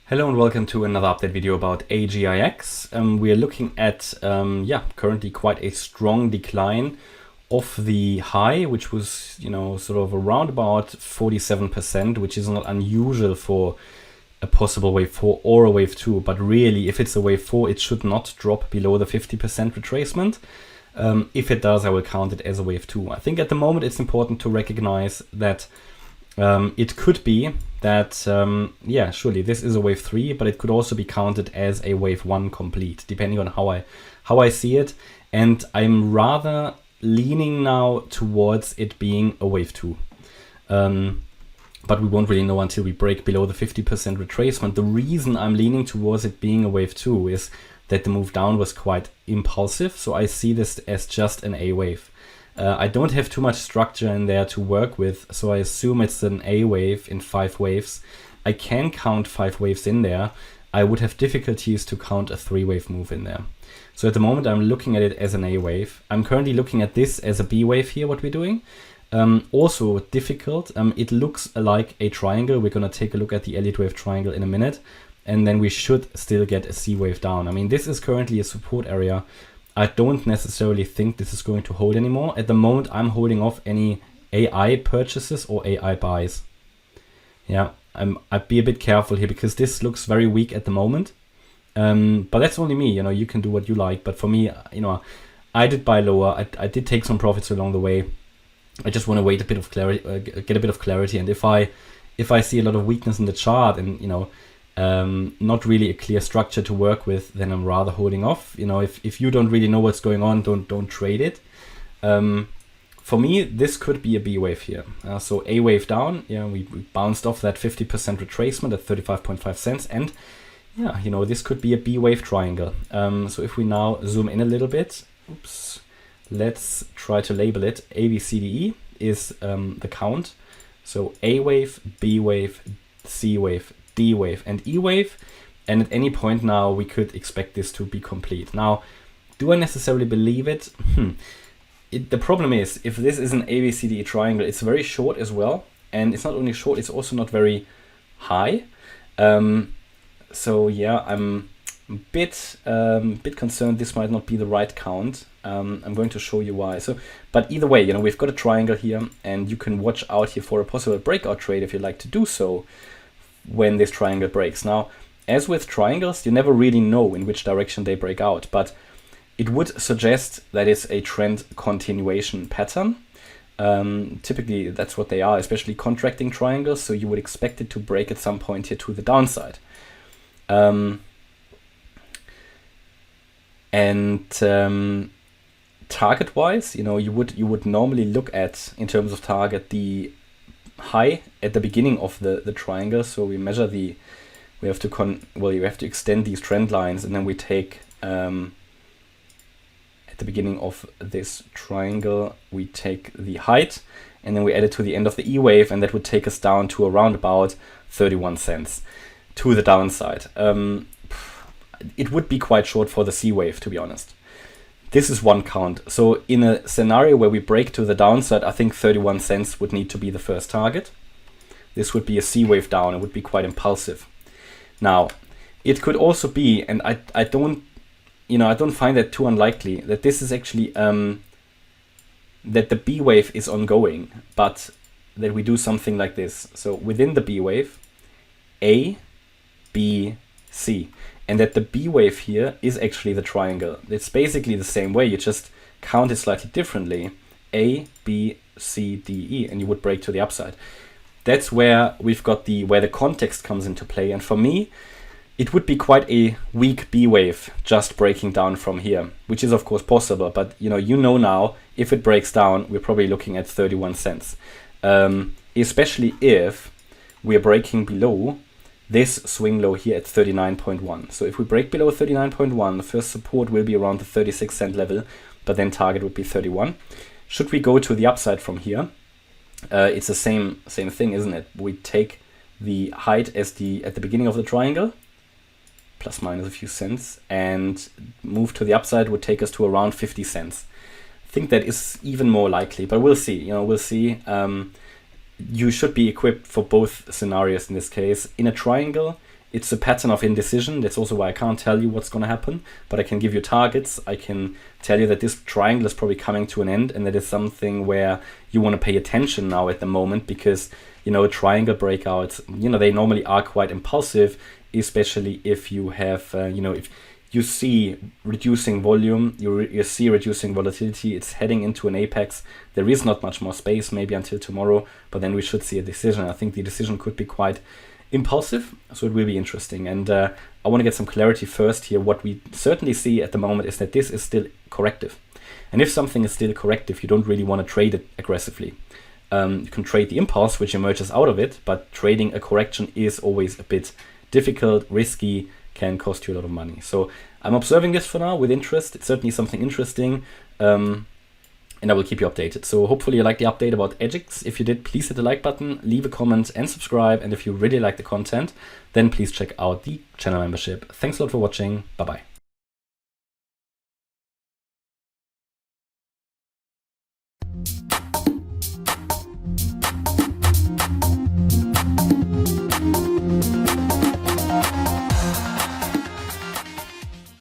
Hello and welcome to another update video about AGIX. We are looking at currently quite a strong decline of the high, which was sort of around about 47%, which is not unusual for a possible wave 4 or a wave 2. But really, if it's a wave 4, it should not drop below the 50% retracement. If it does, I will count it as a wave 2. I think at the moment it's important to recognize that it could be that, surely this is a wave 3, but it could also be counted as a wave 1 complete, depending on how I see it. And I'm rather leaning now towards it being a wave 2. But we won't really know until we break below the 50% retracement. The reason I'm leaning towards it being a wave 2 is that the move down was quite impulsive. So I see this as just an A wave. I don't have too much structure in there to work with, so I assume it's an A wave in 5 waves. I can count 5 waves in there. I would have difficulties to count a 3-wave move in there. So at the moment I'm looking at it as an A wave. I'm currently looking at this as a B wave here, what we're doing. Also difficult. It looks like a triangle. We're going to take a look at the Elliott wave triangle in a minute, and then we should still get a C wave down. I mean, this is currently a support area. I don't necessarily think this is going to hold anymore. At the moment, I'm holding off any AI purchases or AI buys. Yeah, I'd be a bit careful here because this looks very weak at the moment. But that's only me. You can do what you like. But for me, I did buy lower. I did take some profits along the way. I just want to wait a bit of clarity, get a bit of clarity. And if I see a lot of weakness in the chart and not really a clear structure to work with, then I'm rather holding off. If you don't really know what's going on, don't trade it. For me, this could be a B wave here. So A wave down, we bounced off that 50% retracement at 35.5 cents, and this could be a B wave triangle. So if we now zoom in a little bit, let's try to label it. ABCDE is the count. So A wave, B wave, C wave, D wave and E wave, and at any point now we could expect this to be complete. Now, do I necessarily believe it? The problem is, if this is an ABCDE triangle, it's very short as well, and it's not only short, it's also not very high. So yeah, I'm a bit concerned this might not be the right count. I'm going to show you why. But either way, we've got a triangle here, and you can watch out here for a possible breakout trade if you'd like to do so when this triangle breaks. Now, as with triangles, you never really know in which direction they break out, but it would suggest that it's a trend continuation pattern. Typically, that's what they are, especially contracting triangles, so you would expect it to break at some point here to the downside. Target-wise, you would normally look at, in terms of target, the high at the beginning of the triangle. So we measure you have to extend these trend lines, and then we take at the beginning of this triangle we take the height, and then we add it to the end of the E wave, and that would take us down to around about 31 cents to the downside. It would be quite short for the C wave, to be honest. This is one count. So in a scenario where we break to the downside, I think 31 cents would need to be the first target. This would be a C wave down. It would be quite impulsive. Now, it could also be, and I don't find that too unlikely, that this is actually that the B wave is ongoing, but that we do something like this. So within the B wave, A, B, C. And that the B wave here is actually the triangle. It's basically the same way, you just count it slightly differently. A, B, C, D, E, and you would break to the upside. That's where we've got where the context comes into play. And for me, it would be quite a weak B wave just breaking down from here, which is of course possible. But now, if it breaks down, we're probably looking at 31 cents. Especially if we're breaking below this swing low here at 39.1. So if we break below 39.1, the first support will be around the 36 cent level, but then target would be 31. Should we go to the upside from here, it's the same thing, isn't it? We take the height as at the beginning of the triangle, plus minus a few cents, and move to the upside would take us to around 50 cents. I think that is even more likely, but we'll see. We'll see. You should be equipped for both scenarios in this case. In a triangle, it's a pattern of indecision. That's also why I can't tell you what's going to happen, but I can give you targets. I can tell you that this triangle is probably coming to an end, and that is something where you want to pay attention now at the moment, because, you know, triangle breakouts, you know, they normally are quite impulsive, especially if you have, you know, if you see reducing volume, you see reducing volatility, it's heading into an apex. There is not much more space, maybe until tomorrow, but then we should see a decision. I think the decision could be quite impulsive, so it will be interesting. And I want to get some clarity first here. What we certainly see at the moment is that this is still corrective. And if something is still corrective, you don't really want to trade it aggressively. You can trade the impulse which emerges out of it, but trading a correction is always a bit difficult, risky, can cost you a lot of money. So I'm observing this for now with interest. It's certainly something interesting, and I will keep you updated. So hopefully you liked the update about AGIX. If you did, please hit the like button, leave a comment and subscribe. And if you really like the content, then please check out the channel membership. Thanks a lot for watching. Bye-bye.